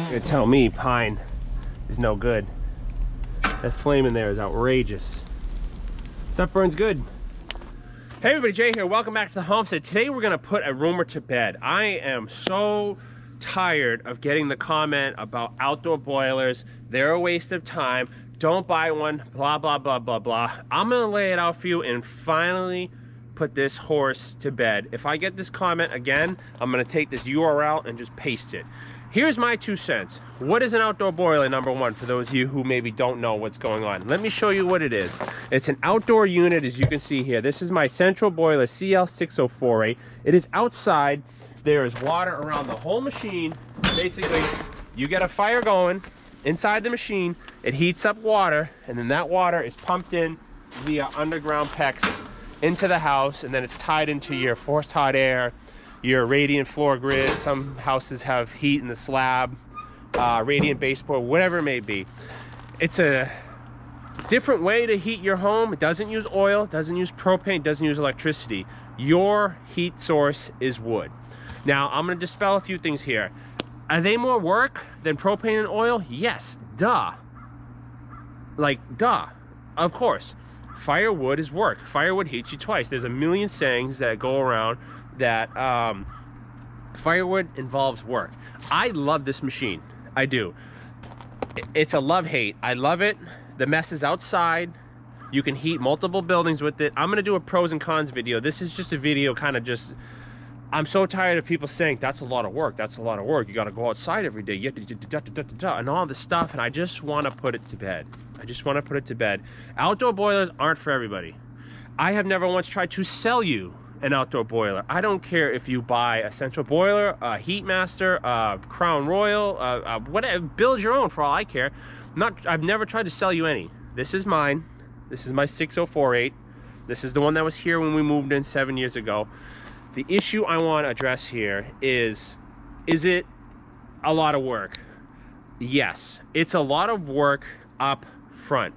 You're gonna tell me pine is no good. That flame in there is outrageous. Stuff burns good. Hey everybody, Jay here. Welcome back to the Homestead. Today we're gonna put a roomer to bed. I am so tired of getting the comment about outdoor boilers. They're a waste of time. Don't buy one, blah, blah, blah, blah, blah. I'm gonna lay it out for you and finally put this horse to bed. If I get this comment again, I'm gonna take this URL and just paste it. Here's my 2 cents. What is an outdoor boiler, number one, for those of you who maybe don't know what's going on? Let me show you what it is. It's an outdoor unit, as you can see here. This is my central boiler, CL6048. It is outside. There is water around the whole machine. Basically, you get a fire going inside the machine. It heats up water, and then that water is pumped in via underground PEX into the house, and then it's tied into your forced hot air, your radiant floor grid. Some houses have heat in the slab, radiant baseboard, whatever it may be. It's a different way to heat your home. It doesn't use oil, doesn't use propane, doesn't use electricity. Your heat source is wood. Now, I'm gonna dispel a few things here. Are they more work than propane and oil? Yes, duh. Like, duh, of course. Firewood is work. Firewood heats you twice. There's a million sayings that go around that firewood involves work. I love this machine. I do. It's a love-hate. I love it. The mess is outside. You can heat multiple buildings with it. I'm gonna do a pros and cons video. This is just a video kind of just, I'm so tired of people saying that's a lot of work, that's a lot of work, you gotta go outside every day, you have to and all this stuff, and I just wanna put it to bed. I just wanna put it to bed. Outdoor boilers aren't for everybody. I have never once tried to sell you an outdoor boiler. I don't care if you buy a central boiler, a Heatmaster, a Crown Royal, whatever, build your own for all I care. I've never tried to sell you any. This is mine. This is my 6048. This is the one that was here when we moved in 7 years ago. The issue I want to address here is it a lot of work? Yes, it's a lot of work up front.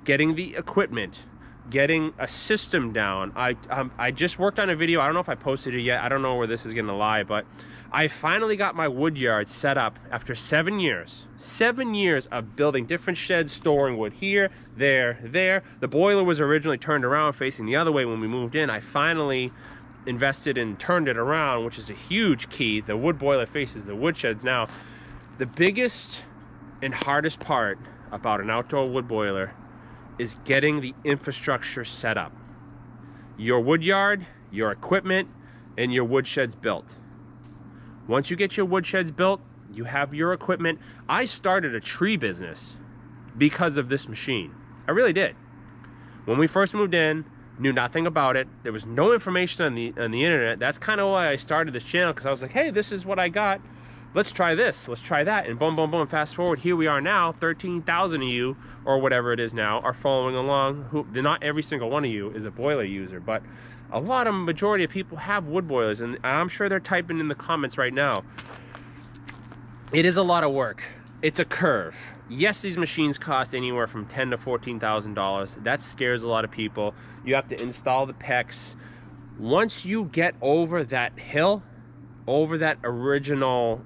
Getting the equipment, getting a system down. I just worked on a video. I don't know if I posted it yet. I don't know where this is gonna lie, but I finally got my wood yard set up after 7 years. 7 years of building different sheds, storing wood here, there, there. The boiler was originally turned around facing the other way when we moved in. I finally invested and turned it around, which is a huge key. The wood boiler faces the wood sheds now. The biggest and hardest part about an outdoor wood boiler is getting the infrastructure set up. Your wood yard, your equipment, and your wood sheds built. Once you get your wood sheds built, you have your equipment. I started a tree business because of this machine. I really did. When we first moved in, knew nothing about it. There was no information on the internet. That's kind of why I started this channel, because I was like, hey, this is what I got. Let's try this, let's try that, and boom, boom, boom, fast forward, here we are now. 13,000 of you, or whatever it is now, are following along. Not every single one of you is a boiler user, but a majority of people have wood boilers, and I'm sure they're typing in the comments right now. It is a lot of work. It's a curve. Yes, these machines cost anywhere from $10,000 to $14,000. That scares a lot of people. You have to install the PEX. Once you get over that hill, over that original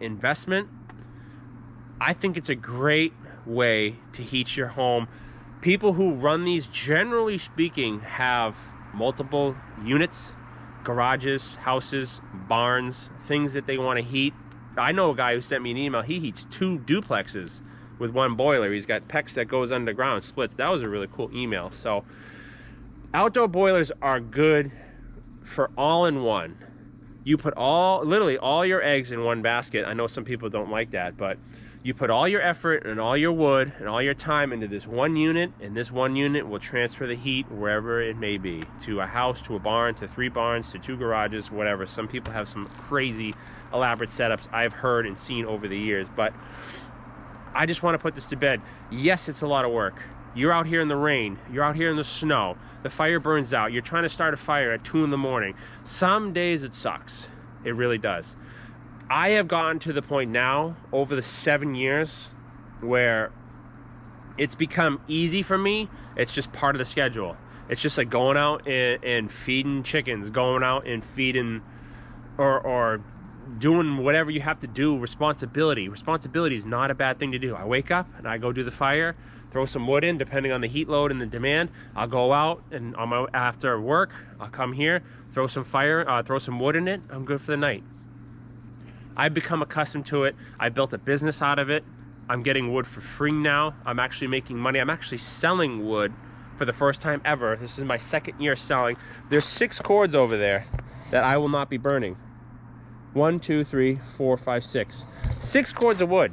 investment, I think it's a great way to heat your home. People who run these, generally speaking, have multiple units, garages, houses, barns, things that they want to heat. I know a guy who sent me an email. He heats 2 duplexes with 1 boiler. He's got PEX that goes underground, splits. That was a really cool email. So outdoor boilers are good for all-in-one. You put literally all your eggs in one basket. I know some people don't like that, but you put all your effort and all your wood and all your time into this one unit, and this one unit will transfer the heat wherever it may be, to a house, to a barn, to 3 barns, to 2 garages, whatever. Some people have some crazy elaborate setups I've heard and seen over the years, but I just want to put this to bed. Yes, it's a lot of work. You're out here in the rain, you're out here in the snow, the fire burns out, you're trying to start a fire at 2 in the morning. Some days it sucks, it really does. I have gotten to the point now, over the 7 years, where it's become easy for me. It's just part of the schedule. It's just like going out and feeding chickens, going out and feeding or doing whatever you have to do, responsibility. Responsibility is not a bad thing to do. I wake up and I go do the fire, throw some wood in, depending on the heat load and the demand. I'll go out and after work, I'll come here, throw some throw some wood in it. I'm good for the night. I've become accustomed to it. I built a business out of it. I'm getting wood for free now. I'm actually making money. I'm actually selling wood for the first time ever. This is my second year selling. There's 6 cords over there that I will not be burning. 1, 2, 3, 4, 5, 6. 6 cords of wood.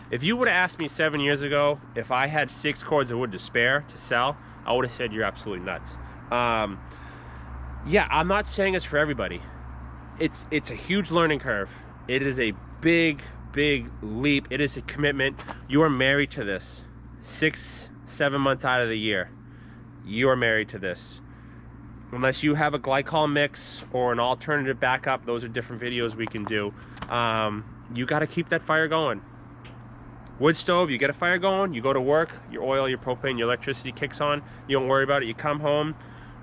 If you would have asked me 7 years ago if I had 6 cords of wood to spare to sell, I would have said you're absolutely nuts. Yeah, I'm not saying it's for everybody. It's a huge learning curve. It is a big leap. It is a commitment. You are married to this 6-7 months out of the year. You are married to this. Unless you have a glycol mix or an alternative backup, those are different videos we can do. You got to keep that fire going. Wood stove, you get a fire going, you go to work, your oil, your propane, your electricity kicks on, you don't worry about it, you come home,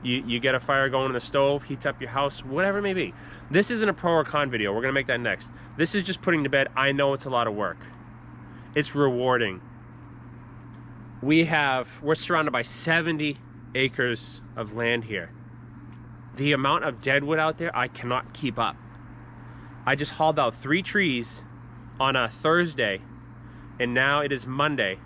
you get a fire going in the stove, heats up your house, whatever it may be. This isn't a pro or con video, we're gonna make that next. This is just putting to bed, I know it's a lot of work. It's rewarding. We're surrounded by 70 acres of land here. The amount of deadwood out there, I cannot keep up. I just hauled out 3 trees on a Thursday, and now it is Monday.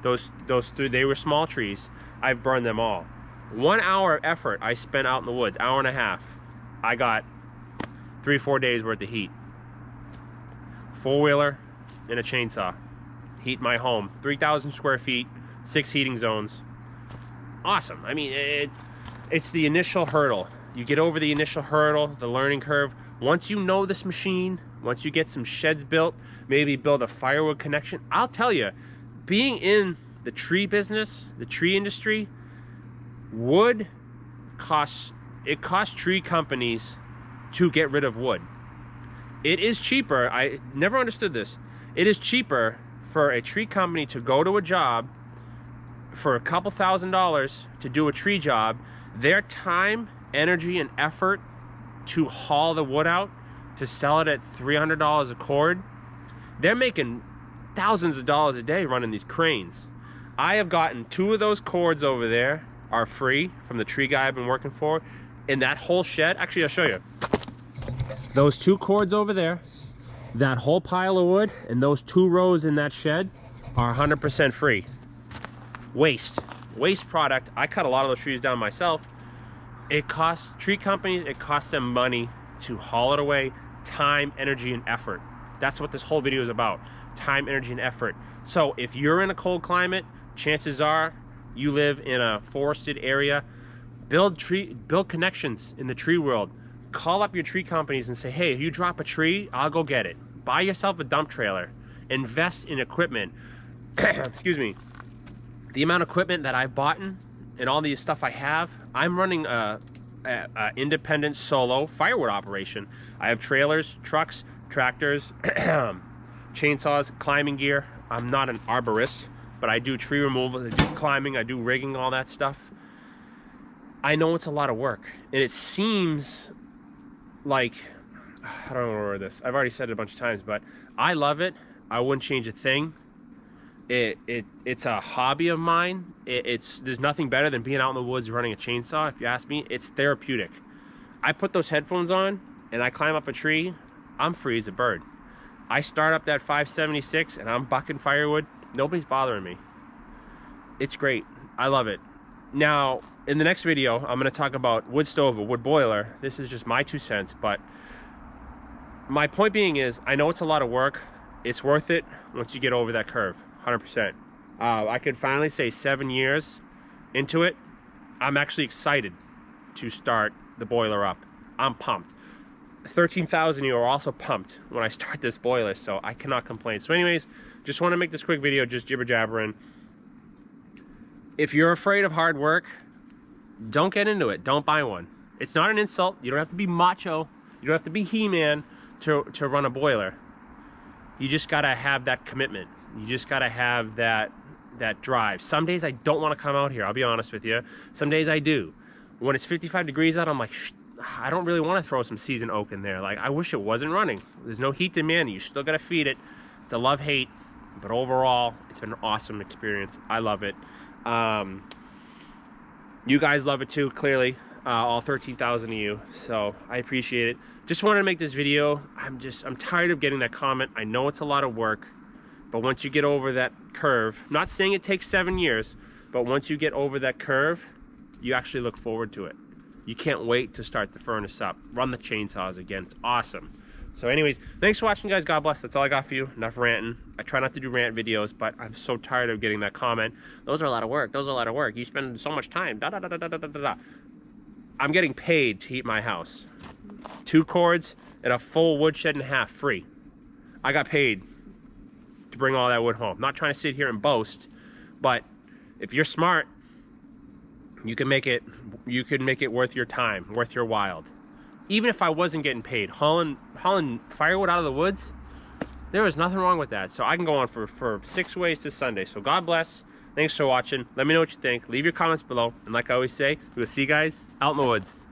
Those 3, they were small trees. I've burned them all. 1 hour of effort I spent out in the woods, hour and a half. I got 3-4 days worth of heat. 4-wheeler and a chainsaw. Heat my home. 3,000 square feet, 6 heating zones. Awesome. I mean, it's the initial hurdle. You get over the initial hurdle, the learning curve. Once you know this machine, once you get some sheds built, maybe build a firewood connection, I'll tell you, being in the tree business, the tree industry, wood costs tree companies to get rid of wood. It is cheaper, I never understood this, it is cheaper for a tree company to go to a job for a couple $1,000s to do a tree job, their time, energy, and effort to haul the wood out, to sell it at $300 a cord, they're making thousands of dollars a day running these cranes. I have gotten 2 of those cords over there are free from the tree guy I've been working for. In that whole shed, actually I'll show you. Those 2 cords over there, that whole pile of wood, and those 2 rows in that shed are 100% free. Waste product. I cut a lot of those trees down myself. It costs tree companies, it costs them money to haul it away, time, energy, and effort. That's what this whole video is about. Time, energy, and effort. So if you're in a cold climate, chances are you live in a forested area, build connections in the tree world. Call up your tree companies and say, hey, if you drop a tree, I'll go get it. Buy yourself a dump trailer. Invest in equipment. Excuse me. The amount of equipment that I've bought and all these stuff I have, I'm running a independent solo firewood operation. I have trailers, trucks, tractors, chainsaws, climbing gear. I'm not an arborist, but I do tree removal, I do climbing, I do rigging, all that stuff. I know it's a lot of work, and it seems like, I don't know where this, I've already said it a bunch of times, but I love it. I wouldn't change a thing. It's a hobby of mine. There's nothing better than being out in the woods running a chainsaw. If you ask me, it's therapeutic. I put those headphones on and I climb up a tree, I'm free as a bird. I start up that 576 and I'm bucking firewood. Nobody's bothering me. It's great. I love it. Now, in the next video, I'm going to talk about wood stove or wood boiler. This is just my 2 cents, but my point being is, I know it's a lot of work. It's worth it once you get over that curve, 100%. I could finally say 7 years into it, I'm actually excited to start the boiler up. I'm pumped. 13,000 of you are also pumped when I start this boiler, so I cannot complain. So anyways, just want to make this quick video, just jibber jabbering. If you're afraid of hard work, don't get into it. Don't buy one. It's not an insult. You don't have to be macho. You don't have to be He-Man to run a boiler. You just gotta have that commitment. You just gotta have that drive. Some days I don't want to come out here, I'll be honest with you. Some days I do. When it's 55 degrees out, I'm like, I don't really want to throw some seasoned oak in there. Like, I wish it wasn't running. There's no heat demand. You still got to feed it. It's a love-hate. But overall, it's been an awesome experience. I love it. You guys love it too, clearly. All 13,000 of you. So I appreciate it. Just wanted to make this video. I'm tired of getting that comment. I know it's a lot of work. But once you get over that curve, I'm not saying it takes 7 years, but once you get over that curve, you actually look forward to it. You can't wait to start the furnace up. Run the chainsaws again. It's awesome. So anyways, thanks for watching, guys. God bless. That's all I got for you. Enough ranting. I try not to do rant videos, but I'm so tired of getting that comment. Those are a lot of work. Those are a lot of work. You spend so much time. Da, da, da, da, da, da, da. I'm getting paid to heat my house. 2 cords and a full woodshed and a half free. I got paid to bring all that wood home. I'm not trying to sit here and boast, but if you're smart, you can make it worth your time, worth your while. Even if I wasn't getting paid, hauling firewood out of the woods, there was nothing wrong with that. So I can go on for 6 ways to Sunday. So God bless. Thanks for watching. Let me know what you think. Leave your comments below. And like I always say, we'll see you guys out in the woods.